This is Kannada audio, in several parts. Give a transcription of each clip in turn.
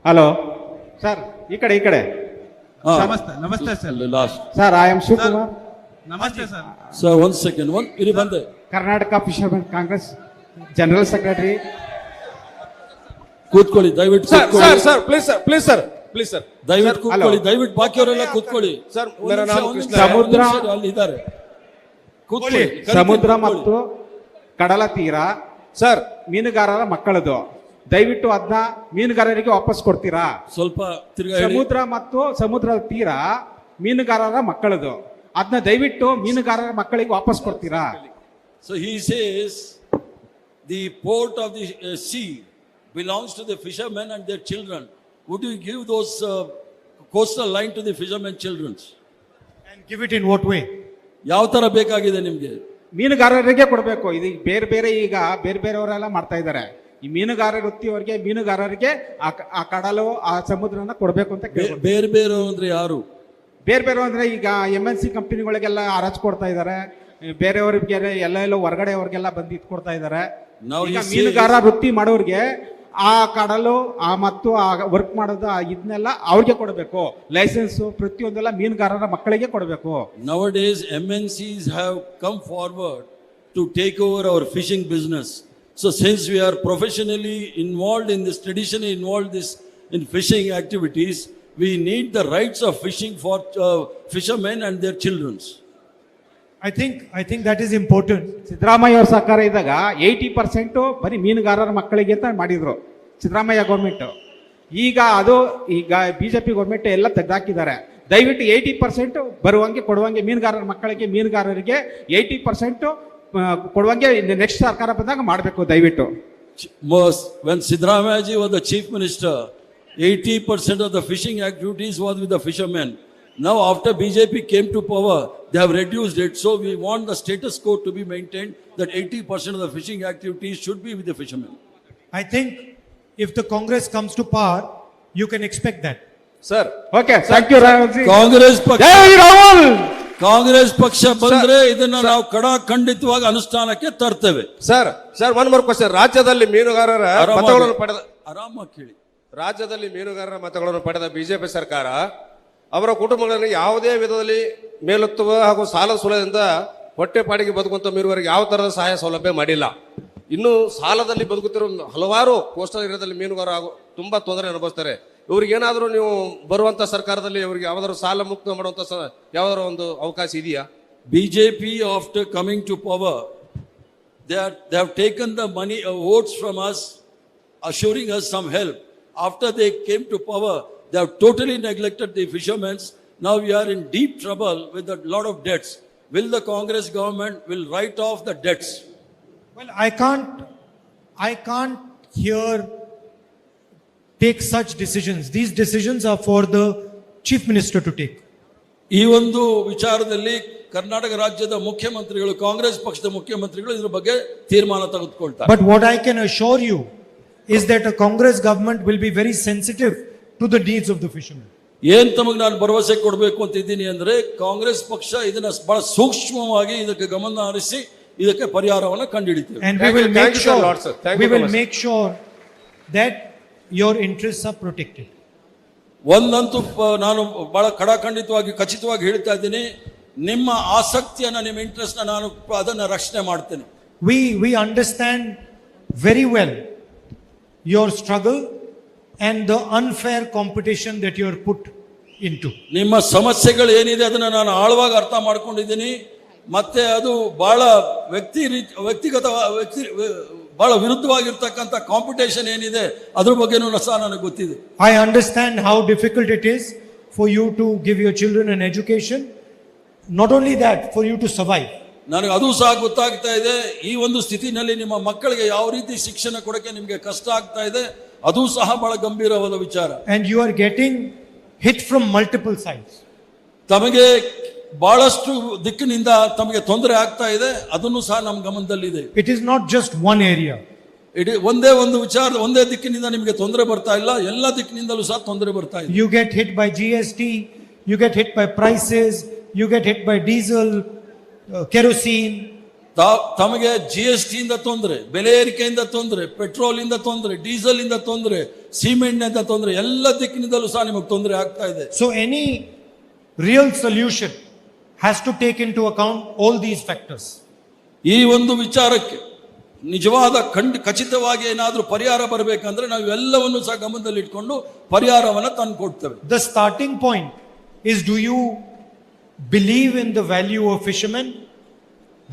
ಹಲೋ ಸರ್, ಈ ಕಡೆ ನಮಸ್ತೆ sir. Last sir, I am Shivakumar. ನಮಸ್ತೆ ಸರ್. ಸರ್, ಒಂದ್ ಸೆಕೆಂಡ್, ಇಲ್ಲಿ ಬಂದೆ. Karnataka fisherman Congress general secretary. ಕೂತ್ಕೊಳ್ಳಿ ದಯವಿಟ್ಟು. ಸರ್ ಪ್ಲೀಸ್ ಸರ್ ದಯವಿಟ್ಟು ಕೂತ್ಕೊಳ್ಳಿ. ದಯವಿಟ್ಟು ಬಾಕಿಯವರೆಲ್ಲ ಕೂತ್ಕೊಳ್ಳಿ. ಸರ್, ಮೇರಾ ನಾಮ ಕೃಷ್ಣ. ಸಮುದ್ರ ಅಲ್ಲಿ ಇದ್ದಾರೆ, ಕೂತ್ಕೊಳ್ಳಿ. ಸಮುದ್ರ ಮತ್ತು ಕಡಲ ತೀರ ಸರ್, ಮೀನುಗಾರರ ಮಕ್ಕಳದು. ದಯವಿಟ್ಟು ಅದನ್ನ ಮೀನುಗಾರರಿಗೆ ವಾಪಸ್ ಕೊಡ್ತೀರಾ? ಸ್ವಲ್ಪ ತಿರ್ಗಾ ಹೇಳಿ. ಸಮುದ್ರ ಮತ್ತು ಸಮುದ್ರದ ತೀರ ಮೀನುಗಾರರ ಮಕ್ಕಳದು. ಅದನ್ನ ದಯವಿಟ್ಟು ಮೀನುಗಾರರ ಮಕ್ಕಳಿಗೆ ವಾಪಸ್ ಕೊಡ್ತೀರಾ? So he says the port of the sea belongs to the fishermen and their children. Would you give those coastal line to the fishermen children? And give it in what way? ಯಾವ ತರ ಬೇಕಾಗಿದೆ ನಿಮ್ಗೆ? ಮೀನುಗಾರರಿಗೆ ಕೊಡಬೇಕು. ಇದು ಬೇರೆ ಈಗ ಬೇರೆಯವರೆಲ್ಲ ಮಾಡ್ತಾ ಇದ್ದಾರೆ. ಈ ಮೀನುಗಾರ ವೃತ್ತಿಯವರಿಗೆ, ಮೀನುಗಾರರಿಗೆ ಆ ಕಡಲು, ಆ ಸಮುದ್ರನ ಕೊಡಬೇಕು ಅಂತ ಕೇಳ್ಬೋದು. ಬೇರೆ ಅಂದ್ರೆ ಯಾರು? ಬೇರೆ ಅಂದ್ರೆ ಈಗ MNC ಕಂಪನಿಗಳಿಗೆಲ್ಲ ಹರಾಜು ಕೊಡ್ತಾ ಇದ್ದಾರೆ. ಬೇರೆಯವ್ರಿಗೆ ಎಲ್ಲೆಲ್ಲೋ ಹೊರಗಡೆಯವ್ರಿಗೆಲ್ಲ ಬಂದು ಇದು ಕೊಡ್ತಾ ಇದ್ದಾರೆ. ಮೀನುಗಾರ ವೃತ್ತಿ ಮಾಡೋರಿಗೆ ಆ ಕಡಲು ಮತ್ತು ಆ ವರ್ಕ್ ಮಾಡೋದು ಇದನ್ನೆಲ್ಲ ಅವ್ರಿಗೆ ಕೊಡಬೇಕು. ಲೈಸೆನ್ಸ್ ಪ್ರತಿಯೊಂದೆಲ್ಲ ಮೀನುಗಾರರ ಮಕ್ಕಳಿಗೆ ಕೊಡಬೇಕು. Nowadays MNCs have come forward to take over our fishing business. So since we are professionally involved in this, traditionally involved in fishing activities, we need the rights of fishing for fishermen and their children. I think that is important. Siddaramaiah ಅವ್ರ ಸರ್ಕಾರ ಇದ್ದಾಗ 80% ಬರೀ ಮೀನುಗಾರರ ಮಕ್ಕಳಿಗೆ ಅಂತ ಮಾಡಿದ್ರು ಸಿದ್ದರಾಮಯ್ಯ ಗೌರ್ಮೆಂಟ್. ಈಗ BJP ಗೌರ್ಮೆಂಟ್ ಎಲ್ಲ ತೆಗೆದಾಕಿದ್ದಾರೆ. ದಯವಿಟ್ಟು 80% ಬರುವಂಗೆ ಕೊಡುವಂಗೆ ಮೀನುಗಾರರಿಗೆ 80% ಕೊಡುವಂಗೆ ನೆಕ್ಸ್ಟ್ ಸರ್ಕಾರ ಬಂದಾಗ ಮಾಡಬೇಕು ದಯವಿಟ್ಟು. When Siddaramaya ji was the chief minister, 80% of the fishing activities was with the fishermen. Now after BJP came to power, they have reduced it. So we want the status quo to be maintained, that 80% of the fishing activities should be with the fishermen. I think if the Congress comes to power, you can expect that. Sir. Okay, thank you Rahul ji. Congress ಪಕ್ಷ ಬಂದ್ರೆ ಇದನ್ನ ನಾವು ಖಂಡಿತವಾಗಿ ಅನುಷ್ಠಾನಕ್ಕೆ ತರ್ತೇವೆ. Sir one more question. ರಾಜ್ಯದಲ್ಲಿ ಮೀನುಗಾರರ ಮತಗಳನ್ನು ಪಡೆದ ಆರಾಮಾಗಿ ಕೇಳಿ. ರಾಜ್ಯದಲ್ಲಿ ಮೀನುಗಾರರ ಮತಗಳನ್ನು ಪಡೆದ ಬಿಜೆಪಿ ಸರ್ಕಾರ ಅವರ ಕುಟುಂಬಗಳನ್ನು ಯಾವುದೇ ವಿಧದಲ್ಲಿ ಮೇಲೆತ್ತುವ ಹಾಗೂ ಸಾಲ ಸೂಲದಿಂದ ಹೊಟ್ಟೆಪಾಡಿಗೆ ಬದುಕುವಂತ ಮೀನುಗಾರರಿಗೆ ಯಾವ ತರಹದ ಸಹಾಯ ಸೌಲಭ್ಯ ಮಾಡಿಲ್ಲ. ಇನ್ನು ಸಾಲದಲ್ಲಿ ಬದುಕುತ್ತಿರುವ ಹಲವಾರು ಕೋಸ್ಟಲ್ ಏರಿಯಾದಲ್ಲಿ ಮೀನುಗಾರ ತುಂಬಾ ತೊಂದರೆ ಅನುಭವಿಸ್ತಾರೆ. ಇವ್ರಿಗೇನಾದ್ರೂ ನೀವು ಬರುವಂತ ಸರ್ಕಾರದಲ್ಲಿ ಇವರಿಗೆ ಯಾವ್ದಾದ್ರು ಸಾಲ ಮುಕ್ತ ಮಾಡುವಂತ ಯಾವ್ದಾದ್ರು ಒಂದು ಅವಕಾಶ ಇದೆಯಾ? BJP after coming to power, they have taken the money votes from us, assuring us some help. After they came to power, they have totally neglected the fishermen. Now we are in deep trouble with a lot of debts. Will the Congress government will write off the debts? Well, I can't here take such decisions. These decisions are for the chief minister to take. ಈ ಒಂದು ವಿಚಾರದಲ್ಲಿ ಕರ್ನಾಟಕ ರಾಜ್ಯದ ಮುಖ್ಯಮಂತ್ರಿಗಳು, ಕಾಂಗ್ರೆಸ್ ಪಕ್ಷದ ಮುಖ್ಯಮಂತ್ರಿಗಳು ಇದರ ಬಗ್ಗೆ ತೀರ್ಮಾನ ತೆಗೆದುಕೊಳ್ತಾರೆ. But what I can assure you is that a Congress government will be very sensitive to the needs of the fishermen. ಏನ್ ತಮಗೆ ನಾನು ಭರವಸೆ ಕೊಡಬೇಕು ಅಂತ ಇದ್ದೀನಿ ಅಂದ್ರೆ, ಕಾಂಗ್ರೆಸ್ ಪಕ್ಷ ಇದನ್ನ ಬಹಳ ಸೂಕ್ಷ್ಮವಾಗಿ ಇದಕ್ಕೆ ಗಮನ ಹರಿಸಿ ಇದಕ್ಕೆ ಪರಿಹಾರವನ್ನು ಕಂಡುಹಿಡಿತೀವಿ. And we will make sure that your interests are protected. ಒಂದಂತೂ ನಾನು ಬಹಳ ಖಚಿತವಾಗಿ ಹೇಳ್ತಾ ಇದ್ದೀನಿ, ನಿಮ್ಮ ಆಸಕ್ತಿಯನ್ನ, ನಿಮ್ಮ ಇಂಟ್ರೆಸ್ಟ್ ನಾನು ಅದನ್ನ ರಕ್ಷಣೆ ಮಾಡ್ತೇನೆ. We understand very well your struggle and the unfair competition that you are put into. ನಿಮ್ಮ ಸಮಸ್ಯೆಗಳು ಏನಿದೆ ಅದನ್ನ ನಾನು ಆಳವಾಗಿ ಅರ್ಥ ಮಾಡ್ಕೊಂಡಿದ್ದೀನಿ. ಮತ್ತೆ ಅದು ಬಹಳ ವ್ಯಕ್ತಿಗತ ಬಹಳ ವಿರುದ್ಧವಾಗಿರ್ತಕ್ಕಂಥ ಕಾಂಪಿಟೇಷನ್ ಏನಿದೆ ಅದ್ರ ಬಗ್ಗೆನೂ ಸಹ ನನಗೆ ಗೊತ್ತಿದೆ. I understand how difficult it is for you to give your children an education. Not only that, for you to survive. ನನಗೆ ಅದು ಸಹ ಗೊತ್ತಾಗ್ತಾ ಇದೆ. ಈ ಒಂದು ಸ್ಥಿತಿನಲ್ಲಿ ನಿಮ್ಮ ಮಕ್ಕಳಿಗೆ ಯಾವ ರೀತಿ ಶಿಕ್ಷಣ ಕೊಡಕ್ಕೆ ನಿಮಗೆ ಕಷ್ಟ ಆಗ್ತಾ ಇದೆ, ಅದು ಸಹ ಬಹಳ ಗಂಭೀರವಾದ ವಿಚಾರ. And you are getting hit from multiple sides. ತಮಗೆ ಬಹಳಷ್ಟು ದಿಕ್ಕಿನಿಂದ ತಮಗೆ ತೊಂದರೆ ಆಗ್ತಾ ಇದೆ, ಅದನ್ನು ಸಹ ನಮ್ಮ ಗಮನದಲ್ಲಿದೆ. It is not just one area. ಒಂದೇ ಒಂದು ವಿಚಾರ, ಒಂದೇ ದಿಕ್ಕಿನಿಂದ ನಿಮಗೆ ತೊಂದರೆ ಬರ್ತಾ ಇಲ್ಲ, ಎಲ್ಲ ದಿಕ್ಕಿನಿಂದಲೂ ಸಹ ತೊಂದರೆ ಬರ್ತಾ ಇದೆ. You get hit by GST, you get hit by prices, you get hit by diesel, kerosene. ತಮಗೆ GST ಇಂದ ತೊಂದರೆ, ಬೆಲೆ ಏರಿಕೆಯಿಂದ ತೊಂದರೆ, ಪೆಟ್ರೋಲ್ ಇಂದ ತೊಂದರೆ, ಡೀಸೆಲ್ ಇಂದ ತೊಂದರೆ, ಸಿಮೆಂಟ್ನಿಂದ ತೊಂದರೆ, ಎಲ್ಲ ದಿಕ್ಕಿನಿಂದಲೂ ಸಹ ನಿಮಗೆ ತೊಂದರೆ ಆಗ್ತಾ ಇದೆ. So any real solution has to take into account all these factors. ಈ ಒಂದು ವಿಚಾರಕ್ಕೆ ನಿಜವಾದ ಖಚಿತವಾಗಿ ಏನಾದರೂ ಪರಿಹಾರ ಬರಬೇಕಂದ್ರೆ ನಾವು ಎಲ್ಲವನ್ನು ಸಹ ಗಮನದಲ್ಲಿ ಇಟ್ಕೊಂಡು ಪರಿಹಾರವನ್ನು ತಂದು ಕೊಡ್ತೇವೆ. The starting point is, do you believe in the value of fishermen?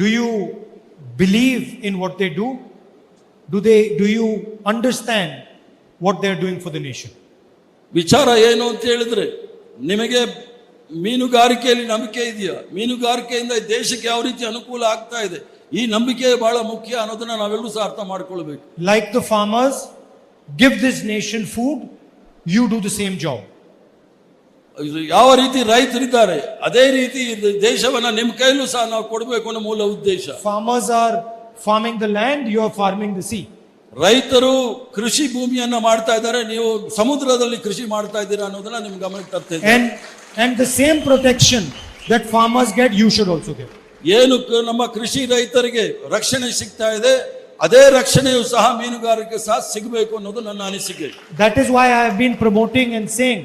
Do you believe in what they do? Do you understand what they are doing for the nation? ವಿಚಾರ ಏನು ಅಂತ ಹೇಳಿದ್ರೆ, ನಿಮಗೆ ಮೀನುಗಾರಿಕೆಯಲ್ಲಿ ನಂಬಿಕೆ ಇದೆಯಾ? ಮೀನುಗಾರಿಕೆಯಿಂದ ದೇಶಕ್ಕೆ ಯಾವ ರೀತಿ ಅನುಕೂಲ ಆಗ್ತಾ ಇದೆ, ಈ ನಂಬಿಕೆ ಬಹಳ ಮುಖ್ಯ ಅನ್ನೋದನ್ನ ನಾವೆಲ್ಲರೂ ಸಹ ಅರ್ಥ ಮಾಡ್ಕೊಳ್ಬೇಕು. Like the farmers give this nation food, you do the same job. ಯಾವ ರೀತಿ ರೈತರಿದ್ದಾರೆ ಅದೇ ರೀತಿ ದೇಶವನ್ನ ನಿಮ್ಮ ಕೈಲೂ ಸಹ ನಾವು ಕೊಡಬೇಕು ಅನ್ನೋ ಮೂಲ ಉದ್ದೇಶ. Farmers are farming the land, you are farming the sea. ರೈತರು ಕೃಷಿ ಭೂಮಿಯನ್ನ ಮಾಡ್ತಾ ಇದ್ದಾರೆ, ನೀವು ಸಮುದ್ರದಲ್ಲಿ ಕೃಷಿ ಮಾಡ್ತಾ ಇದ್ದೀರಾ ಅನ್ನೋದನ್ನ ನಿಮ್ ಗಮನಕ್ಕೆ ತರ್ತಾ ಇದ್ದಾರೆ. And the same protection that farmers get, you should also get. ಏನು ನಮ್ಮ ಕೃಷಿ ರೈತರಿಗೆ ರಕ್ಷಣೆ ಸಿಗ್ತಾ ಇದೆ, ಅದೇ ರಕ್ಷಣೆಯು ಸಹ ಮೀನುಗಾರಿಕೆ ಸಹ ಸಿಗಬೇಕು ಅನ್ನೋದು ನನ್ನ ಅನಿಸಿಕೆ. That is why I have been promoting and saying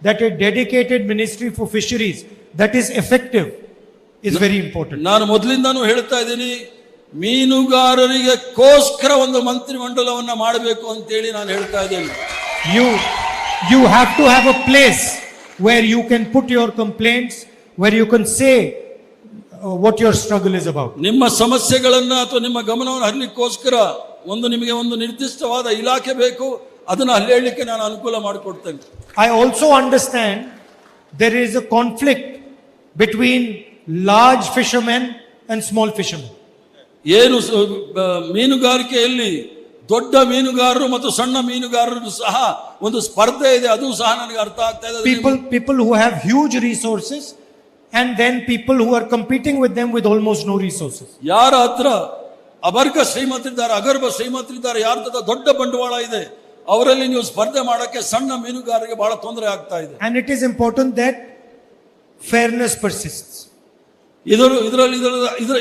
that a dedicated ministry for fisheries that is effective is very important. ನಾನು ಮೊದಲಿಂದಾನು ಹೇಳ್ತಾ ಇದ್ದೀನಿ, ಮೀನುಗಾರರಿಗೆ ಗೋಸ್ಕರ ಒಂದು ಮಂತ್ರಿಮಂಡಲವನ್ನ ಮಾಡಬೇಕು ಅಂತೇಳಿ ನಾನು ಹೇಳ್ತಾ ಇದ್ದೇನೆ. You have to have a place where you can put your complaints, where you can say what your struggle is about. ನಿಮ್ಮ ಸಮಸ್ಯೆಗಳನ್ನ ಅಥವಾ ನಿಮ್ಮ ಗಮನವನ್ನು ಹರಿಲಿಕ್ಕೋಸ್ಕರ ನಿಮಗೆ ಒಂದು ನಿರ್ದಿಷ್ಟವಾದ ಇಲಾಖೆ ಬೇಕು, ಅದನ್ನ ಅಲ್ಲಿ ಹೇಳಲಿಕ್ಕೆ ನಾನು ಅನುಕೂಲ ಮಾಡಿಕೊಡ್ತೇನೆ. I also understand there is a conflict between large fishermen and small fishermen. ಏನು ಮೀನುಗಾರಿಕೆಯಲ್ಲಿ ದೊಡ್ಡ ಮೀನುಗಾರರು ಮತ್ತು ಸಣ್ಣ ಮೀನುಗಾರರು ಸಹ ಒಂದು ಸ್ಪರ್ಧೆ ಇದೆ, ಅದು ಸಹ ನನಗೆ ಅರ್ಥ ಆಗ್ತಾ ಇದೆ. People who have huge resources and then people who are competing with them with almost no resources. ಯಾರ ಹತ್ರ ಅಬರ್ಗ ಶ್ರೀಮಂತರಿದ್ದಾರೆ, ಅಗರ್ಭ ಶ್ರೀಮಂತರಿದ್ದಾರೆ, ಯಾರ ಹತ್ರ ದೊಡ್ಡ ಬಂಡವಾಳ ಇದೆ, ಅವರಲ್ಲಿ ನೀವು ಸ್ಪರ್ಧೆ ಮಾಡಕ್ಕೆ ಸಣ್ಣ ಮೀನುಗಾರರಿಗೆ ಬಹಳ ತೊಂದರೆ ಆಗ್ತಾ ಇದೆ. And it is important that fairness persists.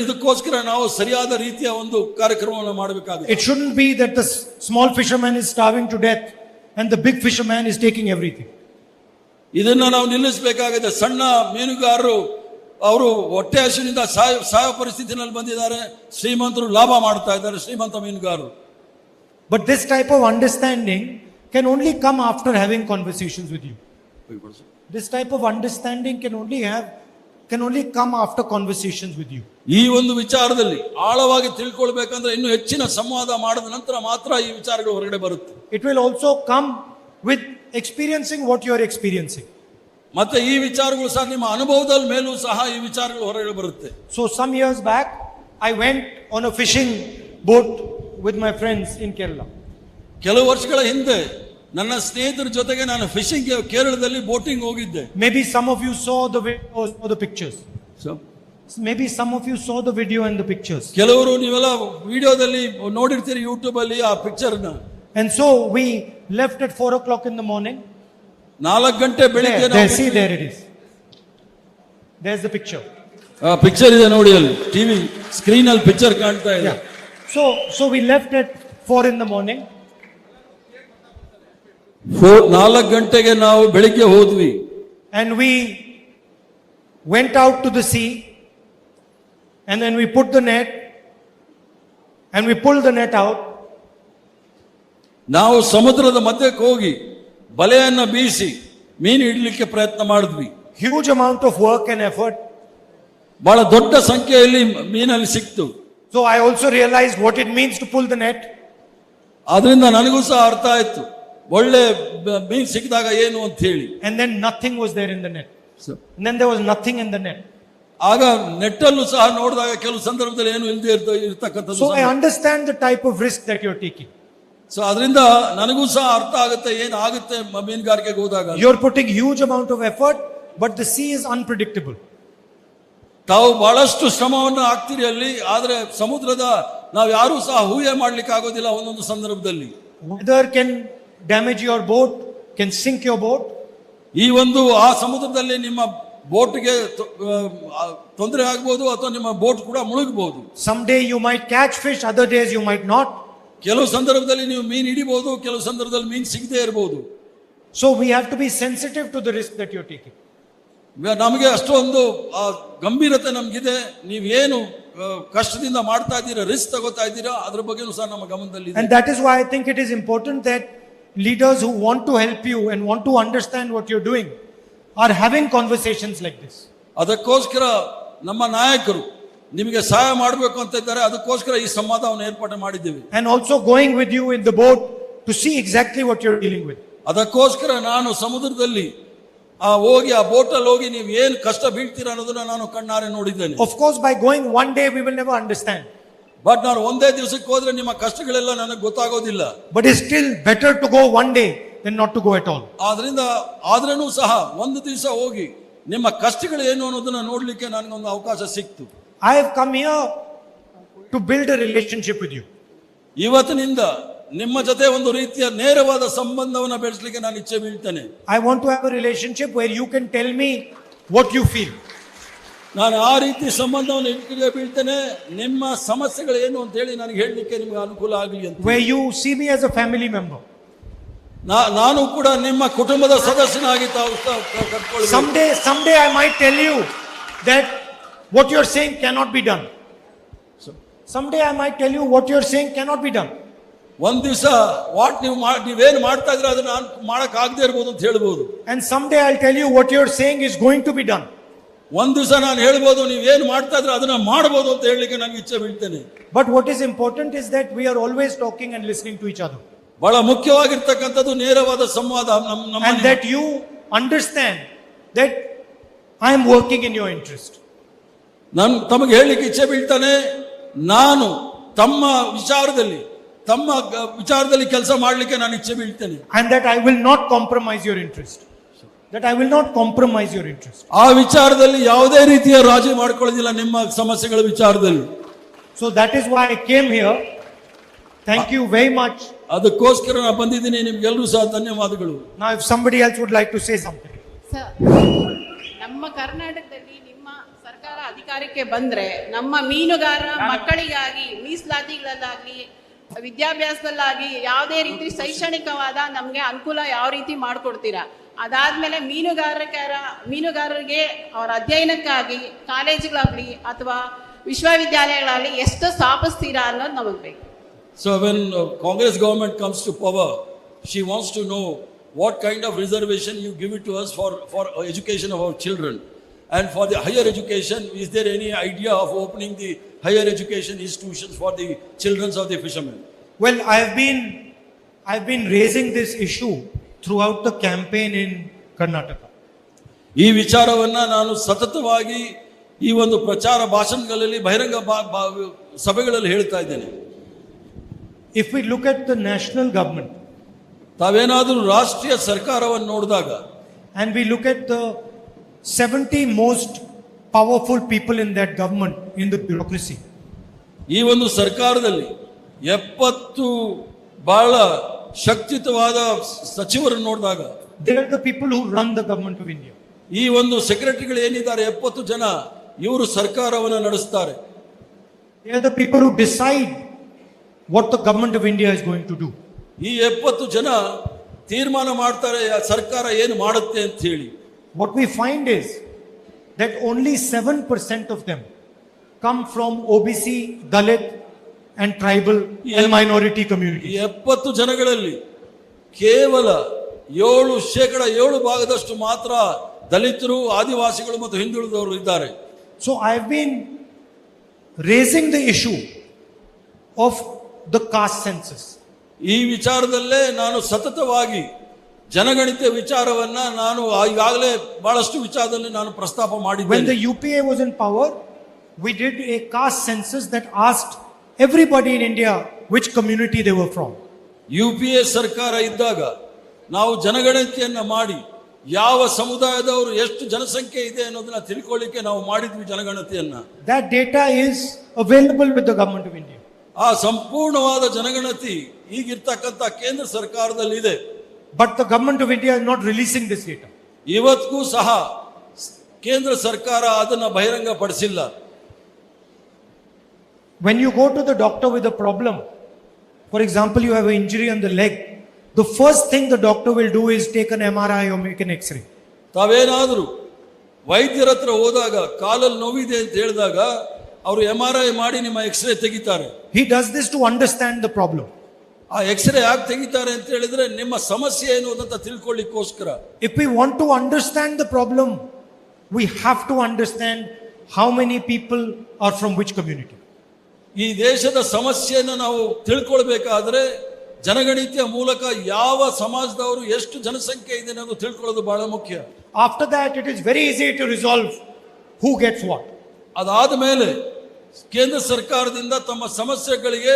ಇದಕ್ಕೋಸ್ಕರ ನಾವು ಸರಿಯಾದ ರೀತಿಯ ಒಂದು ಕಾರ್ಯಕ್ರಮವನ್ನು ಮಾಡಬೇಕಾಗುತ್ತೆ. It shouldn't be that the small fisherman is starving to death and the big fisherman is taking everything. ಇದನ್ನ ನಾವು ನಿಲ್ಲಿಸಬೇಕಾಗಿದೆ. ಸಣ್ಣ ಮೀನುಗಾರರು ಅವರು ಹೊಟ್ಟೆ ಹಸಿವಿನಿಂದ ಸಾಯೋ ಪರಿಸ್ಥಿತಿನಲ್ಲಿ ಬಂದಿದ್ದಾರೆ, ಶ್ರೀಮಂತರು ಲಾಭ ಮಾಡ್ತಾ ಇದ್ದಾರೆ, ಶ್ರೀಮಂತ ಮೀನುಗಾರರು. But this type of understanding can only come after having conversations with you. This type of understanding can only come after conversations with you. ಈ ಒಂದು ವಿಚಾರದಲ್ಲಿ ಆಳವಾಗಿ ತಿಳ್ಕೊಳ್ಬೇಕಂದ್ರೆ ಇನ್ನು ಹೆಚ್ಚಿನ ಸಂವಾದ ಮಾಡಿದ ನಂತರ ಮಾತ್ರ ಈ ವಿಚಾರಗಳು ಹೊರಗಡೆ ಬರುತ್ತೆ. It will also come with experiencing what you are experiencing. ಮತ್ತೆ ಈ ವಿಚಾರಗಳು ಸಹ ನಿಮ್ಮ ಅನುಭವದ ಮೇಲೂ ಸಹ ಈ ವಿಚಾರಗಳು ಹೊರಗಡೆ ಬರುತ್ತೆ. So some years back I went on a fishing boat with my friends in Kerala. ಕೆಲವು ವರ್ಷಗಳ ಹಿಂದೆ ನನ್ನ ಸ್ನೇಹಿತರ ಜೊತೆಗೆ ನಾನು ಫಿಶಿಂಗ್ ಕೇರಳದಲ್ಲಿ ಬೋಟಿಂಗ್ ಹೋಗಿದ್ದೆ. Maybe some of you saw the video or the pictures. Maybe some of you saw the video and the pictures. ಕೆಲವರು ನೀವೆಲ್ಲ ವಿಡಿಯೋದಲ್ಲಿ ನೋಡಿರ್ತೀರಿ ಯೂಟ್ಯೂಬ್ ಅಲ್ಲಿ ಆ ಪಿಕ್ಚರ್ ನ. And so we left at 4 o'clock in the morning. 4 ಗಂಟೆ ಬೆಳಿಗ್ಗೆ there it is. There's the picture. Picture ಇದೆ ನೋಡಿ, ಅಲ್ಲಿ ಟಿವಿ ಸ್ಕ್ರೀನ್ ಅಲ್ಲಿ ಪಿಕ್ಚರ್ ಕಾಣ್ತಾ ಇದೆ. So we left at 4 in the morning. 4 ಗಂಟೆಗೆ ನಾವು ಬೆಳಿಗ್ಗೆ ಹೋದ್ವಿ. And we went out to the sea and then we put the net and we pulled the net out. ನಾವು ಸಮುದ್ರದ ಮಧ್ಯಕ್ಕೆ ಹೋಗಿ ಬಲೆಯನ್ನ ಬೀಸಿ ಮೀನು ಹಿಡಲಿಕ್ಕೆ ಪ್ರಯತ್ನ ಮಾಡಿದ್ವಿ. Huge amount of work and effort. ಬಹಳ ದೊಡ್ಡ ಸಂಖ್ಯೆಯಲ್ಲಿ ಮೀನಲ್ಲಿ ಸಿಕ್ತು. So I also realized what it means to pull the net. ಆದ್ರಿಂದ ನನಗೂ ಸಹ ಅರ್ಥ ಆಯ್ತು ಒಳ್ಳೆ ಮೀನು ಸಿಕ್ಕಿದಾಗ ಏನು ಅಂತ ಹೇಳಿ. And then nothing was there in the net. And then there was nothing in the net. ಆಗ ನೆಟ್ಟಲ್ಲೂ ಸಹ ನೋಡಿದಾಗ ಕೆಲವು ಸಂದರ್ಭದಲ್ಲಿ ಏನು ಇಲ್ಲದೆ ಇರ್ತಕ್ಕಂಥದ್ದು. So I understand the type of risk that you're taking. So ಅದರಿಂದ ನನಗೂ ಸಹ ಅರ್ಥ ಆಗುತ್ತೆ ಏನು ಆಗುತ್ತೆ ಮೀನುಗಾರಿಕೆಗೆ ಹೋದಾಗ. You're putting huge amount of effort, but the sea is unpredictable. ತಾವು ಬಹಳಷ್ಟು ಶ್ರಮವನ್ನು ಹಾಕ್ತೀರಿ ಅಲ್ಲಿ, ಆದ್ರೆ ಸಮುದ್ರದ ನಾವು ಯಾರು ಸಹ ಊಹೆ ಮಾಡ್ಲಿಕ್ಕೆ ಆಗೋದಿಲ್ಲ. ಒಂದೊಂದು ಸಂದರ್ಭದಲ್ಲಿ weather can damage your boat, can sink your boat. ಈ ಒಂದು ಆ ಸಮುದ್ರದಲ್ಲಿ ನಿಮ್ಮ ಬೋಟ್ಗೆ ತೊಂದರೆ ಆಗ್ಬೋದು ಅಥವಾ ನಿಮ್ಮ ಬೋಟ್ ಕೂಡ ಮುಳುಗಬಹುದು. Someday you might catch fish, other days you might not. ಕೆಲವು ಸಂದರ್ಭದಲ್ಲಿ ನೀವು ಮೀನು ಹಿಡಿಬಹುದು, ಕೆಲವು ಸಂದರ್ಭದಲ್ಲಿ ಮೀನು ಸಿಗದೇ ಇರಬಹುದು. So we have to be sensitive to the risk that you're taking. ನಮಗೆ ಅಷ್ಟೊಂದು ಗಂಭೀರತೆ ನಮಗಿದೆ. ನೀವೇನು ಕಷ್ಟದಿಂದ ಮಾಡ್ತಾ ಇದ್ದೀರಾ, ರಿಸ್ಕ್ ತಗೋತಾ ಇದ್ದೀರಾ, ಅದ್ರ ಬಗ್ಗೆನೂ ಸಹ ನಮ್ಮ ಗಮನದಲ್ಲಿ. And that is why I think it is important that leaders who want to help you and want to understand what you're doing are having conversations like this. ಅದಕ್ಕೋಸ್ಕರ ನಮ್ಮ ನಾಯಕರು ನಿಮಗೆ ಸಹಾಯ ಮಾಡಬೇಕು ಅಂತ ಇದ್ದಾರೆ. ಅದಕ್ಕೋಸ್ಕರ ಈ ಸಂವಾದವನ್ನು ಏರ್ಪಾಡು ಮಾಡಿದ್ದೇವೆ. And also going with you in the boat to see exactly what you're dealing with. ಅದಕ್ಕೋಸ್ಕರ ನಾನು ಸಮುದ್ರದಲ್ಲಿ ಹೋಗಿ ಆ ಬೋಟಲ್ಲಿ ಹೋಗಿ ನೀವು ಏನು ಕಷ್ಟ ಬೀಳ್ತೀರಾ ಅನ್ನೋದನ್ನ ನಾನು ಕಣ್ಣಾರೆ ನೋಡಿದ್ದೇನೆ. Of course, by going one day we will never understand. But ನಾನು ಒಂದೇ ದಿವಸಕ್ಕೆ ಹೋದ್ರೆ ನಿಮ್ಮ ಕಷ್ಟಗಳೆಲ್ಲ ನನಗೆ ಗೊತ್ತಾಗೋದಿಲ್ಲ. But it's still better to go one day than not to go at all. ಆದ್ರಿಂದ ಆದ್ರೂ ಸಹ ಒಂದು ದಿವಸ ಹೋಗಿ ನಿಮ್ಮ ಕಷ್ಟಗಳು ಏನು ಅನ್ನೋದನ್ನ ನೋಡ್ಲಿಕ್ಕೆ ನನಗೊಂದು ಅವಕಾಶ ಸಿಕ್ತು. I have come here to build a relationship with you. ಇವತ್ತಿನಿಂದ ನಿಮ್ಮ ಜೊತೆ ಒಂದು ರೀತಿಯ ನೇರವಾದ ಸಂಬಂಧವನ್ನು ಬೆಳೆಸಲಿಕ್ಕೆ ನಾನು ಇಚ್ಛೆ ಬೀಳ್ತೇನೆ. I want to have a relationship where you can tell me what you feel. ನಾನು ಆ ರೀತಿ ಸಂಬಂಧವನ್ನು ಇಟ್ಕೊಳ್ಳೆ ಬೀಳ್ತೇನೆ. ನಿಮ್ಮ ಸಮಸ್ಯೆಗಳು ಏನು ಅಂತ ಹೇಳಿ ನನಗೆ ಹೇಳಲಿಕ್ಕೆ ನಿಮಗೆ ಅನುಕೂಲ ಆಗಲಿ ಅಂತ. Where you see me as a family member. ನಾನು ಕೂಡ ನಿಮ್ಮ ಕುಟುಂಬದ ಸದಸ್ಯನಾಗಿ ತಾವು ಕರ್ಕೊಳ್ಳಿ. Someday I might tell you that what you're saying cannot be done. Someday I might tell you what you're saying cannot be done. ಒಂದ್ ದಿವಸ ನೀವೇನು ಮಾಡ್ತಾ ಇದ್ರೆ ಅದನ್ನ ಮಾಡಕ್ ಆಗದೆ ಇರ್ಬೋದು ಅಂತ ಹೇಳ್ಬೋದು. And someday I'll tell you what you're saying is going to be done. ಒಂದ್ ದಿವಸ ನಾನು ಹೇಳ್ಬೋದು ನೀವೇನು ಮಾಡ್ತಾ ಇದ್ರೆ ಅದನ್ನ ಮಾಡಬಹುದು ಅಂತ ಹೇಳಲಿಕ್ಕೆ ನನಗೆ ಇಚ್ಛೆ ಬೀಳ್ತೇನೆ. But what is important is that we are always talking and listening to each other. ಬಹಳ ಮುಖ್ಯವಾಗಿರ್ತಕ್ಕಂಥದ್ದು ನೇರವಾದ ಸಂವಾದ. And that you understand that I am working in your interest. ನಾನು ತಮಗೆ ಹೇಳಲಿಕ್ಕೆ ಇಚ್ಛೆ ಬೀಳ್ತಾನೆ, ನಾನು ತಮ್ಮ ವಿಚಾರದಲ್ಲಿ ಕೆಲಸ ಮಾಡಲಿಕ್ಕೆ ನಾನು ಇಚ್ಛೆ ಬೀಳ್ತೇನೆ. And that I will not compromise your interest. That I will not compromise your interest. ಆ ವಿಚಾರದಲ್ಲಿ ಯಾವುದೇ ರೀತಿಯ ರಾಜಿ ಮಾಡ್ಕೊಳ್ಳೋದಿಲ್ಲ ನಿಮ್ಮ ಸಮಸ್ಯೆಗಳ ವಿಚಾರದಲ್ಲಿ. So that is why I came here. Thank you very much. ಅದಕ್ಕೋಸ್ಕರ ನಾನು ಬಂದಿದ್ದೀನಿ. ನಿಮ್ಗೆಲ್ಲರೂ ಸಹ ಧನ್ಯವಾದಗಳು. Now if somebody else would like to say something. Sir, ನಮ್ಮ ಕರ್ನಾಟಕದಲ್ಲಿ ನಿಮ್ಮ ಸರ್ಕಾರ ಅಧಿಕಾರಕ್ಕೆ ಬಂದ್ರೆ ನಮ್ಮ ಮೀನುಗಾರ ಮಕ್ಕಳಿಗಾಗಿ ಮೀಸಲಾತಿಗಳಲ್ಲಾಗ್ಲಿ ವಿದ್ಯಾಭ್ಯಾಸದಲ್ಲಾಗಿ ಯಾವುದೇ ರೀತಿ ಶೈಕ್ಷಣಿಕವಾದ ನಮಗೆ ಅನುಕೂಲ ಯಾವ ರೀತಿ ಮಾಡಿಕೊಡ್ತೀರಾ? ಅದಾದ್ಮೇಲೆ ಮೀನುಗಾರರಿಗೆ ಅವರ ಅಧ್ಯಯನಕ್ಕಾಗಿ ಕಾಲೇಜುಗಳಾಗಲಿ ಅಥವಾ ವಿಶ್ವವಿದ್ಯಾಲಯಗಳಾಗಲಿ ಎಷ್ಟು ಸ್ಥಾಪಿಸ್ತೀರಾ ಅನ್ನೋದು ನಮಗೆ ಬೇಕು. So when Congress government comes to power, she wants to know what kind of reservation you give it to us for education of our children. And for the higher education, is there any idea of opening the higher education institutions for the children of the fishermen? Well, I've been raising this issue throughout the campaign in Karnataka. ಈ ವಿಚಾರವನ್ನ ನಾನು ಸತತವಾಗಿ ಈ ಒಂದು ಪ್ರಚಾರ ಭಾಷಣಗಳಲ್ಲಿ ಬಹಿರಂಗ ಸಭೆಗಳಲ್ಲಿ ಹೇಳ್ತಾ ಇದ್ದೇನೆ. If we look at the national government, ತಾವೇನಾದರೂ ರಾಷ್ಟ್ರೀಯ ಸರ್ಕಾರವನ್ನು ನೋಡಿದಾಗ, and we look at the 70 most powerful people in that government, in the bureaucracy, ಈ ಒಂದು ಸರ್ಕಾರದಲ್ಲಿ 70 ಬಹಳ ಶಕ್ತಿಯುತವಾದ ಸಚಿವರನ್ನು ನೋಡಿದಾಗ, they are the people who run the government of India. ಈ ಒಂದು ಸೆಕ್ರೆಟರಿಗಳು ಏನಿದ್ದಾರೆ 70 ಜನ, ಇವರು ಸರ್ಕಾರವನ್ನು ನಡೆಸ್ತಾರೆ. They are the people who decide what the government of India is going to do. ಈ 70 ಜನ ತೀರ್ಮಾನ ಮಾಡ್ತಾರೆ ಸರ್ಕಾರ ಏನು ಮಾಡುತ್ತೆ ಅಂತ ಹೇಳಿ. What we find is that only 7% of them come from OBC, Dalit and tribal and minority communities. ಈ 70 ಜನಗಳಲ್ಲಿ ಕೇವಲ 7% ಮಾತ್ರ ದಲಿತರು, ಆದಿವಾಸಿಗಳು ಮತ್ತು ಹಿಂದುಳಿದವರು ಇದ್ದಾರೆ. So I have been raising the issue of the caste census. ಈ ವಿಚಾರದಲ್ಲೇ ನಾನು ಸತತವಾಗಿ ಜನಗಣತಿ ವಿಚಾರವನ್ನ ನಾನು ಈಗಾಗಲೇ ಬಹಳಷ್ಟು ವಿಚಾರದಲ್ಲಿ ನಾನು ಪ್ರಸ್ತಾಪ ಮಾಡಿದ್ದೇನೆ. When the UPA was in power, we did a caste census that asked everybody in India which community they were from. UPA ಸರ್ಕಾರ ಇದ್ದಾಗ ನಾವು ಜನಗಣತಿಯನ್ನ ಮಾಡಿ ಯಾವ ಸಮುದಾಯದವರು ಎಷ್ಟು ಜನಸಂಖ್ಯೆ ಇದೆ ಅನ್ನೋದನ್ನ ತಿಳ್ಕೊಳ್ಳಿಕ್ಕೆ ನಾವು ಮಾಡಿದ್ವಿ ಜನಗಣತಿಯನ್ನ. That data is available with the government of India. ಆ ಸಂಪೂರ್ಣವಾದ ಜನಗಣತಿ ಈಗಿರ್ತಕ್ಕಂಥ ಕೇಂದ್ರ ಸರ್ಕಾರದಲ್ಲಿ ಇದೆ. But the government of India is not releasing this data. ಇವತ್ತಿಗೂ ಸಹ ಕೇಂದ್ರ ಸರ್ಕಾರ ಅದನ್ನ ಬಹಿರಂಗ ಪಡಿಸಿಲ್ಲ. When you go to the doctor with a problem, For example, you have an injury on the leg. The first thing the doctor will do is take an MRI or make an X-ray. ತಾವೇನಾದರೂ ವೈದ್ಯರ ಹತ್ರ ಹೋದಾಗ ಕಾಲಲ್ಲಿ ನೋವಿದೆ ಅಂತ ಹೇಳಿದಾಗ ಅವರು MRI ಮಾಡಿ ನಿಮ್ಮ ಎಕ್ಸ್ರೇ ತೆಗಿತಾರೆ. He does this to understand the problem. ಆ ಎಕ್ಸ್ರೇ ಯಾಕೆ ತೆಗಿತಾರೆ ಅಂತ ಹೇಳಿದ್ರೆ ನಿಮ್ಮ ಸಮಸ್ಯೆ ಏನು ಅಂತ ತಿಳ್ಕೊಳ್ಳಿಕ್ಕೋಸ್ಕರ. If we want to understand the problem, we have to understand how many people are from which community. ಈ ದೇಶದ ಸಮಸ್ಯೆಯನ್ನು ನಾವು ತಿಳ್ಕೊಳ್ಬೇಕಾದ್ರೆ ಜನಗಣತಿಯ ಮೂಲಕ ಯಾವ ಸಮಾಜದವರು ಎಷ್ಟು ಜನಸಂಖ್ಯೆ ಇದೆ ಅನ್ನೋದು ತಿಳ್ಕೊಳ್ಳೋದು ಬಹಳ ಮುಖ್ಯ. After that, it is very easy to resolve who gets what. ಅದಾದ ಮೇಲೆ ಕೇಂದ್ರ ಸರ್ಕಾರದಿಂದ ತಮ್ಮ ಸಮಸ್ಯೆಗಳಿಗೆ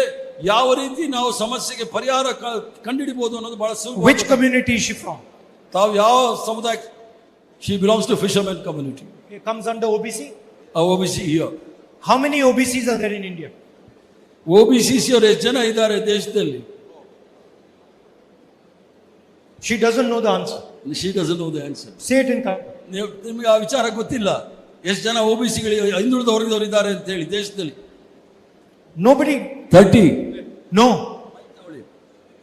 ಯಾವ ರೀತಿ ನಾವು ಸಮಸ್ಯೆಗೆ ಪರಿಹಾರ ಕಂಡುಹಿಡಿಬಹುದು ಅನ್ನೋದು ಬಹಳ ಸುಲಭ. Which community is she from? ತಾವು ಯಾವ ಸಮುದಾಯ? She belongs to fisherman community. It comes under OBC. OBC here. How many OBCs are there in India? OBCs ಅವರು ಎಷ್ಟು ಜನ ಇದ್ದಾರೆ ದೇಶದಲ್ಲಿ? She doesn't know the answer. She doesn't know the answer. Say it in Kannada. ನಿಮಗೆ ಆ ವಿಚಾರ ಗೊತ್ತಿಲ್ಲ ಎಷ್ಟು ಜನ OBCಗಳಿಗೆ ಹಿಂದುಳಿದ ವರ್ಗದವರು ಇದ್ದಾರೆ ಅಂತ ಹೇಳಿ ದೇಶದಲ್ಲಿ? Nobody. 30. No.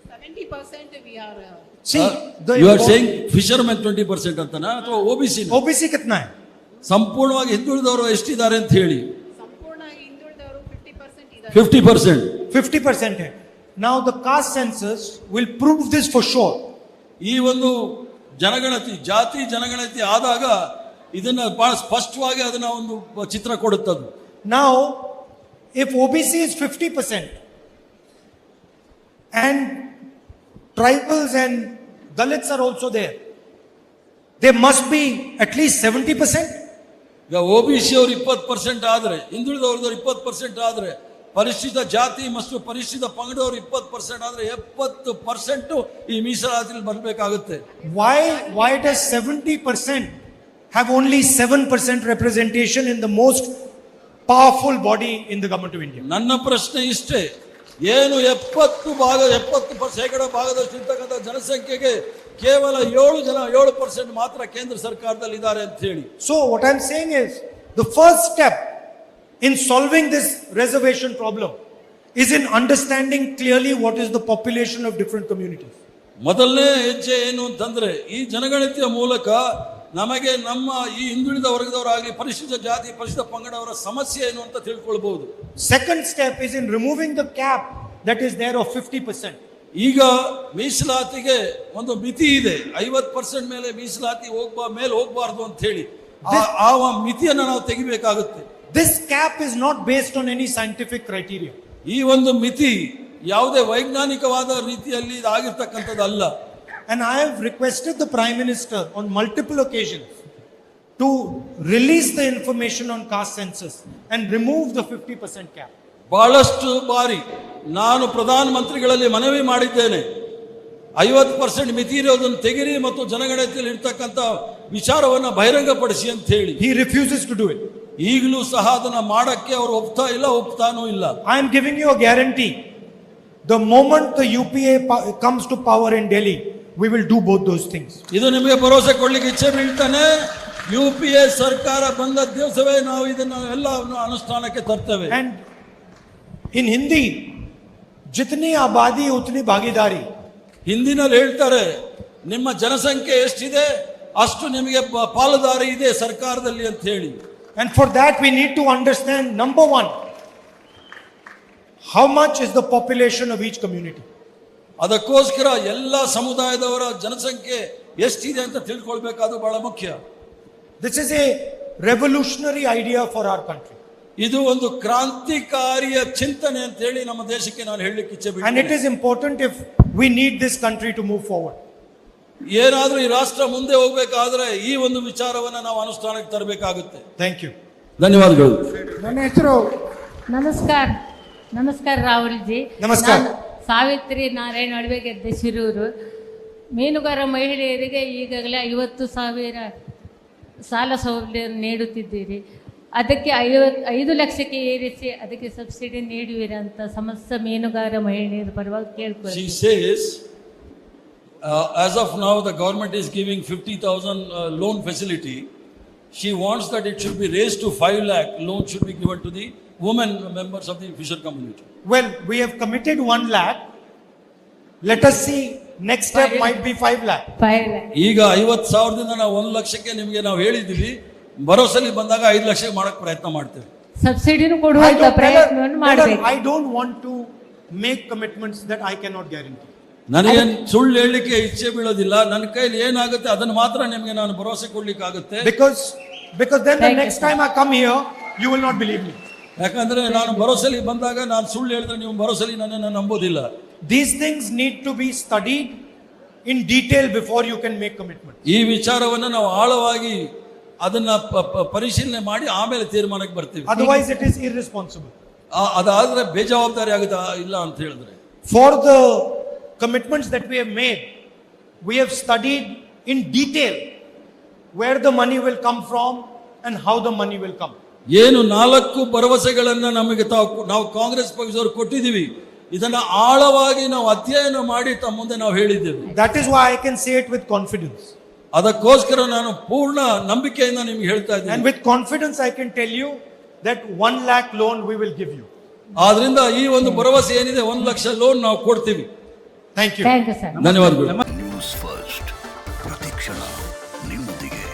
70% we are. See, you are saying fishermen 20% ಅಂತನಾ ಅಥವಾ OBC? OBC कितना है? ಸಂಪೂರ್ಣವಾಗಿ ಹಿಂದುಳಿದವರು ಎಷ್ಟಿದ್ದಾರೆ ಅಂತ ಹೇಳಿ? ಸಂಪೂರ್ಣವಾಗಿ ಹಿಂದುಳಿದವರು 50% ಇದ್ದಾರೆ. 50%. 50% है. Now the caste census will prove this for sure. ಈ ಒಂದು ಜನಗಣತಿ ಜಾತಿ ಜನಗಣತಿ ಆದಾಗ ಇದನ್ನ ಬಹಳ ಸ್ಪಷ್ಟವಾಗಿ ಅದನ್ನ ಒಂದು ಚಿತ್ರ ಕೊಡುತ್ತದೆ. Now, if OBC is 50% and tribals and Dalits are also there, there must be at least 70%. ಈಗ OBC ಅವರು 20% ಆದ್ರೆ, ಹಿಂದುಳಿದವರು 20% ಆದ್ರೆ, ಪರಿಶಿಷ್ಟ ಜಾತಿ ಮತ್ತು ಪರಿಶಿಷ್ಟ ಪಂಗಡವರು 20% ಆದ್ರೆ 70% ಈ ಮೀಸಲಾತಿಯಲ್ಲಿ ಬರಬೇಕಾಗುತ್ತೆ. Why does 70% have only 7% representation in the most powerful body in the government of India? ನನ್ನ ಪ್ರಶ್ನೆ ಇಷ್ಟೇ, ಏನು 70% ಭಾಗದಷ್ಟು ಇರ್ತಕ್ಕಂಥ ಜನಸಂಖ್ಯೆಗೆ ಕೇವಲ 7% ಮಾತ್ರ ಕೇಂದ್ರ ಸರ್ಕಾರದಲ್ಲಿ ಇದ್ದಾರೆ ಅಂತ ಹೇಳಿ. So what I'm saying is, the first step in solving this reservation problem is in understanding clearly what is the population of different communities. ಮೊದಲನೇ ಹೆಜ್ಜೆ ಏನು ಅಂತಂದ್ರೆ ಈ ಜನಗಣತಿಯ ಮೂಲಕ ನಮಗೆ ನಮ್ಮ ಈ ಹಿಂದುಳಿದ ವರ್ಗದವರಾಗಲಿ ಪರಿಶಿಷ್ಟ ಜಾತಿ ಪರಿಶಿಷ್ಟ ಪಂಗಡವರ ಸಮಸ್ಯೆ ಏನು ಅಂತ ತಿಳ್ಕೊಳ್ಬಹುದು. Second step is in removing the cap that is there of 50%. ಈಗ ಮೀಸಲಾತಿಗೆ ಒಂದು ಮಿತಿ ಇದೆ, 50% ಮೇಲೆ ಮೀಸಲಾತಿ ಮೇಲೆ ಹೋಗಬಾರ್ದು ಅಂತ ಹೇಳಿ ಆ ಮಿತಿಯನ್ನು ನಾವು ತೆಗಿಬೇಕಾಗುತ್ತೆ. This cap is not based on any scientific criteria. ಈ ಒಂದು ಮಿತಿ ಯಾವುದೇ ವೈಜ್ಞಾನಿಕವಾದ ರೀತಿಯಲ್ಲಿ ಆಗಿರ್ತಕ್ಕಂಥದ್ದಲ್ಲ. And I have requested the Prime Minister on multiple occasions to release the information on caste census and remove the 50% cap. ಬಹಳಷ್ಟು ಬಾರಿ ನಾನು ಪ್ರಧಾನ ಮಂತ್ರಿಗಳಲ್ಲಿ ಮನವಿ ಮಾಡಿದ್ದೇನೆ, 50% ಮಿತಿ ಇರೋದನ್ನು ತೆಗಿರಿ ಮತ್ತು ಜನಗಣತಿಯಲ್ಲಿ ಇರ್ತಕ್ಕಂಥ ವಿಚಾರವನ್ನ ಬಹಿರಂಗಪಡಿಸಿ ಅಂತ ಹೇಳಿ. He refuses to do it. ಈಗಲೂ ಸಹ ಅದನ್ನ ಮಾಡಕ್ಕೆ ಅವರು ಒಪ್ತಾನೂ ಇಲ್ಲ. I am giving you a guarantee. The moment the UPA comes to power in Delhi, we will do both those things. ಇದು ನಿಮಗೆ ಭರವಸೆ ಕೊಡ್ಲಿಕ್ಕೆ ಇಚ್ಛೆ ಬೀಳ್ತಾನೆ. UPA ಸರ್ಕಾರ ಬಂದ ದಿವಸವೇ ನಾವು ಇದನ್ನ ಎಲ್ಲವನ್ನು ಅನುಷ್ಠಾನಕ್ಕೆ ತರ್ತೇವೆ. And in Hindi, jitni abadi utni bhagidari. ಹಿಂದಿನಲ್ಲಿ ಹೇಳ್ತಾರೆ, ನಿಮ್ಮ ಜನಸಂಖ್ಯೆ ಎಷ್ಟಿದೆ ಅಷ್ಟು ನಿಮಗೆ ಪಾಲುದಾರಿ ಇದೆ ಸರ್ಕಾರದಲ್ಲಿ ಅಂತ ಹೇಳಿ. And for that we need to understand, number one, how much is the population of each community. ಅದಕ್ಕೋಸ್ಕರ ಎಲ್ಲ ಸಮುದಾಯದವರ ಜನಸಂಖ್ಯೆ ಎಷ್ಟಿದೆ ಅಂತ ತಿಳ್ಕೊಳ್ಬೇಕಾದ್ರು ಬಹಳ ಮುಖ್ಯ. This is a revolutionary idea for our country. ಇದು ಒಂದು ಕ್ರಾಂತಿಕಾರಿಯ ಚಿಂತನೆ ಅಂತ ಹೇಳಿ ನಮ್ಮ ದೇಶಕ್ಕೆ ನಾನು ಹೇಳಲಿಕ್ಕೆ ಇಚ್ಛೆ And it is important if we need this country to move forward. ಏನಾದ್ರೂ ಈ ರಾಷ್ಟ್ರ ಮುಂದೆ ಹೋಗ್ಬೇಕಾದ್ರೆ ಈ ಒಂದು ವಿಚಾರವನ್ನ ನಾವು ಅನುಷ್ಠಾನಕ್ಕೆ ತರಬೇಕಾಗುತ್ತೆ. Thank you. ಧನ್ಯವಾದಗಳು. ನನ್ನ ಹೆಸರು ನಮಸ್ಕಾರ ರಾಹುಲ್ ಜಿ. ನಮಸ್ಕಾರ. ಸಾವಿತ್ರಿ ನಾರಾಯಣ ಅಡವೆಗೆದ್ದೆ ಶಿರೂರು. ಮೀನುಗಾರ ಮಹಿಳೆಯರಿಗೆ ಈಗಾಗಲೇ 50,000 ಸಾಲ ಸೌಲಭ್ಯ ನೀಡುತ್ತಿದ್ದೀರಿ. ಅದಕ್ಕೆ 5 ಲಕ್ಷಕ್ಕೆ ಏರಿಸಿ ಅದಕ್ಕೆ ಸಬ್ಸಿಡಿ ನೀಡುವಿರ ಅಂತ ಸಮಸ್ತ ಮೀನುಗಾರ ಮಹಿಳೆಯರ ಪರವಾಗಿ ಕೇಳ್ಕೊಳ್ಳಿ. She says, as of now the government is giving 50,000 loan facility. She wants that it should be raised to 5 lakh. Loan should be given to the women members of the fisher community. Well, we have committed 1 lakh Let us see. Next step might be 5 lakh. 5 lakh. ಈಗ 50,000ದಿಂದ ನಾವು 1 ಲಕ್ಷಕ್ಕೆ ನಿಮಗೆ ನಾವು ಹೇಳಿದ್ದೀವಿ. ಭರವಸೆಲಿ ಬಂದಾಗ 5 ಲಕ್ಷಕ್ಕೆ ಮಾಡಕ್ ಪ್ರಯತ್ನ ಮಾಡ್ತೇವೆ. ಸಬ್ಸಿಡಿನೂ ಕೊಡುವಂತ ಪ್ರಯತ್ನವನ್ನು ಮಾಡಬೇಕು. I don't want to make commitments that I cannot guarantee. ನನಗೆ ಸುಳ್ಳು ಹೇಳಲಿಕ್ಕೆ ಇಚ್ಛೆ ಬೀಳೋದಿಲ್ಲ. ನನ್ನ ಕೈಲಿ ಏನಾಗುತ್ತೆ ಅದನ್ನು ಮಾತ್ರ ನಿಮಗೆ ನಾನು ಭರವಸೆ ಕೊಡ್ಲಿಕ್ಕೆ ಆಗುತ್ತೆ. Because then the next time I come here, you will not believe me. ಯಾಕಂದ್ರೆ ನಾನು ಭರವಸೆಲಿ ಬಂದಾಗ ನಾನು ಸುಳ್ಳು ಹೇಳಿದ್ರೆ ನೀವು ಭರವಸೆಲಿ ನನ್ನನ್ನು ನಂಬೋದಿಲ್ಲ. These things need to be studied in detail before you can make commitments. ಈ ವಿಚಾರವನ್ನು ನಾವು ಆಳವಾಗಿ ಅದನ್ನ ಪರಿಶೀಲನೆ ಮಾಡಿ ಆಮೇಲೆ ತೀರ್ಮಾನಕ್ಕೆ ಬರ್ತೀವಿ. Otherwise it is irresponsible. ಅದಾದ್ರೆ ಬೇಜವಾಬ್ದಾರಿ ಆಗುತ್ತಾ ಇಲ್ಲ ಅಂತ ಹೇಳಿದ್ರೆ. For the commitments that we have made, we have studied in detail where the money will come from and how the money will come. ಏನು 4 ಭರವಸೆಗಳನ್ನ ನಮಗೆ ನಾವು ಕಾಂಗ್ರೆಸ್ ಪಕ್ಷದವರು ಕೊಟ್ಟಿದ್ದೀವಿ, ಇದನ್ನ ಆಳವಾಗಿ ನಾವು ಅಧ್ಯಯನ ಮಾಡಿ ತಮ್ಮ ಮುಂದೆ ನಾವು ಹೇಳಿದ್ದೇವೆ. That is why I can say it with confidence. ಅದಕ್ಕೋಸ್ಕರ ನಾನು ಪೂರ್ಣ ನಂಬಿಕೆಯಿಂದ ನಿಮ್ಗೆ ಹೇಳ್ತಾ ಇದ್ದೀನಿ. And with confidence I can tell you that 1 lakh loan we will give you. ಆದ್ರಿಂದ ಈ ಒಂದು ಭರವಸೆ ಏನಿದೆ 1 ಲಕ್ಷ ಲೋನ್ ನಾವು ಕೊಡ್ತೀವಿ. Thank you. Thank you sir. ಧನ್ಯವಾದಗಳು. ನ್ಯೂಸ್ ಫಸ್ಟ್ ಪ್ರತಿಕ್ಷಣ ನಿಮ್ಮೊಂದಿಗೆ.